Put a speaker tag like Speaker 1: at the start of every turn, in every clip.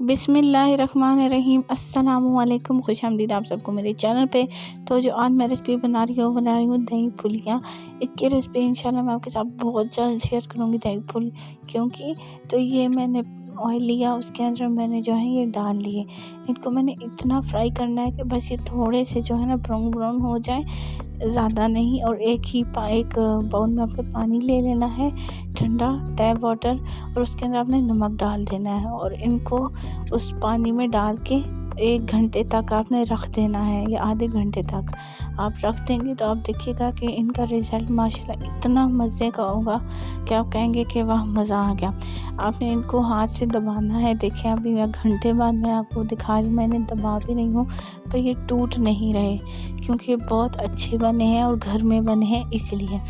Speaker 1: बिस्मिल्लाहिर्रहमानिर्रहीम अस्सलामुअलैकुम, खुशामदीद आप सबको मेरे चैनल पे। तो जो आज मैं रेसिपी बना रही हूँ दही फुलियाँ। इसकी रेसिपी इंशाल्लाह मैं आपके साथ बहुत जल्द शेयर करूँगी। दही फुल क्योंकि तो ये मैंने ऑयल लिया, उसके अंदर मैंने जो है ये डाल लिए। इनको मैंने इतना फ्राई करना है कि बस ये थोड़े से जो है ना ब्राउन ब्राउन हो जाए, ज़्यादा नहीं। और एक बाउल में आपने पानी ले लेना है, ठंडा टैप वाटर, और उसके अंदर आपने नमक डाल देना है और इनको उस पानी में डाल के 1 घंटे तक आपने रख देना है या आधे घंटे तक आप रख देंगे तो आप देखिएगा कि इनका रिज़ल्ट माशाल्लाह इतना मज़े का होगा कि आप कहेंगे कि वाह मज़ा आ गया। आपने इनको हाथ से दबाना है। देखिए अभी घंटे बाद मैं आपको दिखा रही हूँ, मैंने दबा भी नहीं हूँ पर ये टूट नहीं रहे क्योंकि ये बहुत अच्छे बने हैं और घर में बने हैं इसलिए।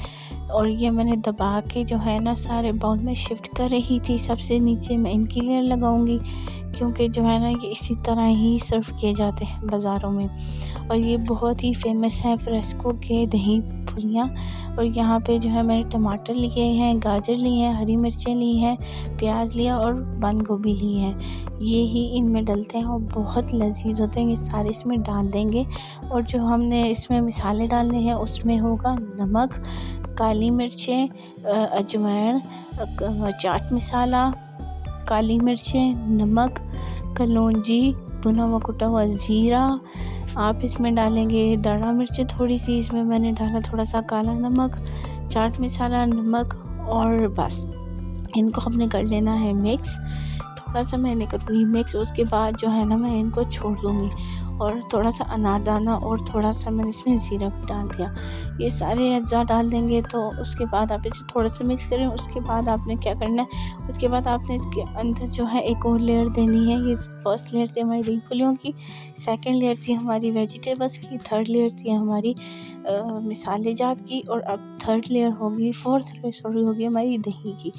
Speaker 1: और ये मैंने दबा के जो है ना सारे बाउल में शिफ्ट कर रही थी। सबसे नीचे मैं इनकी लेयर लगाऊंगी क्योंकि जो है ना ये इसी तरह ही सर्व किए जाते हैं बाज़ारों में और ये बहुत ही फेमस है फ्रेस्को के दही फुलियाँ। और यहाँ पे जो है मैंने टमाटर लिए हैं, गाजर लिए हैं, हरी मिर्चें ली हैं, प्याज लिया और बंद गोभी ली है। ये ही इनमें डलते हैं और बहुत लजीज होते हैं। ये सारे इसमें डाल देंगे और जो हमने इसमें मसाले डालने हैं उसमें होगा नमक, काली मिर्चें, अजवाइन, चाट मसाला, काली मिर्चें, नमक, कलौंजी, भुना हुआ कुटा हुआ ज़ीरा। आप इसमें डालेंगे दाढ़ा मिर्चें थोड़ी सी, इसमें मैंने डाला थोड़ा सा काला नमक, चाट मसाला, नमक और बस इनको हमने कर लेना है मिक्स। थोड़ा सा मैंने करूँगी मिक्स, उसके बाद जो है ना मैं इनको छोड़ दूँगी और थोड़ा सा अनारदाना और थोड़ा सा मैंने इसमें ज़ीरा भी डाल दिया। ये सारे अज्जा डाल देंगे तो उसके बाद आप इसे थोड़ा सा मिक्स करें। उसके बाद आपने क्या करना है, उसके बाद आपने इसके अंदर जो है एक और लेयर देनी है। ये फर्स्ट लेयर थी हमारी दही फुलियों की, सेकंड लेयर थी हमारी वेजिटेबल्स की, थर्ड लेयर थी हमारी मसाले जात की और अब फोर्थ लेयर होगी हमारी दही की।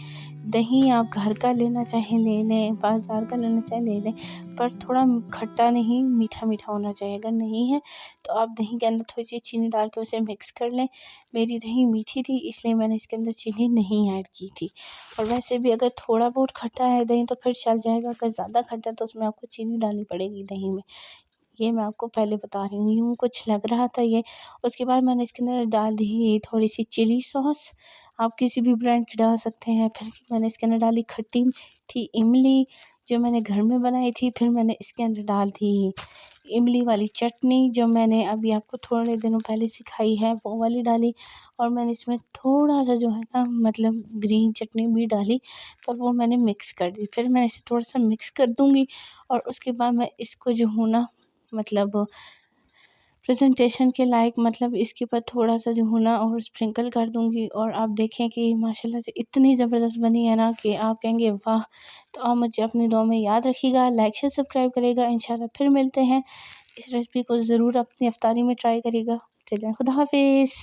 Speaker 1: दही आप घर का लेना चाहे ले लें, बाज़ार का लेना चाहे ले लें, पर थोड़ा खट्टा नहीं मीठा मीठा होना चाहिए। अगर नहीं है तो आप दही के अंदर थोड़ी सी चीनी डाल के उसे मिक्स कर लें। मेरी दही मीठी थी इसलिए मैंने इसके अंदर चीनी नहीं ऐड की थी। और वैसे भी अगर थोड़ा बहुत खट्टा है दही तो फिर चल जाएगा, अगर ज़्यादा खट्टा है तो उसमें आपको चीनी डालनी पड़ेगी दही में। ये मैं आपको पहले बता रही हूँ, यूँ कुछ लग रहा था ये। उसके बाद मैंने इसके अंदर डाल दी थोड़ी सी चिली सॉस, आप किसी भी ब्रांड की डाल सकते हैं। फिर मैंने इसके अंदर डाली खट्टी मीठी इमली जो मैंने घर में बनाई थी। फिर मैंने इसके अंदर डाल दी इमली वाली चटनी जो मैंने अभी आपको थोड़े दिनों पहले सिखाई है, वो वाली डाली। और मैंने इसमें थोड़ा सा जो है ना मतलब ग्रीन चटनी भी डाली, पर वो मैंने मिक्स कर दी। फिर मैं इसे थोड़ा सा मिक्स कर दूँगी और उसके बाद मैं इसको जो हूँ ना मतलब प्रेजेंटेशन के लायक मतलब इसके ऊपर थोड़ा सा जो हूँ ना और स्प्रिंकल कर दूँगी। और आप देखें कि माशाल्लाह से इतनी ज़बरदस्त बनी है ना कि आप कहेंगे वाह। तो आप मुझे अपनी दुआ में याद रखिएगा, लाइक शेयर सब्सक्राइब करिएगा। इंशाल्लाह फिर मिलते हैं। इस रेसिपी को ज़रूर अपनी इफ्तारी में ट्राई करिएगा। खुदा हाफिज़।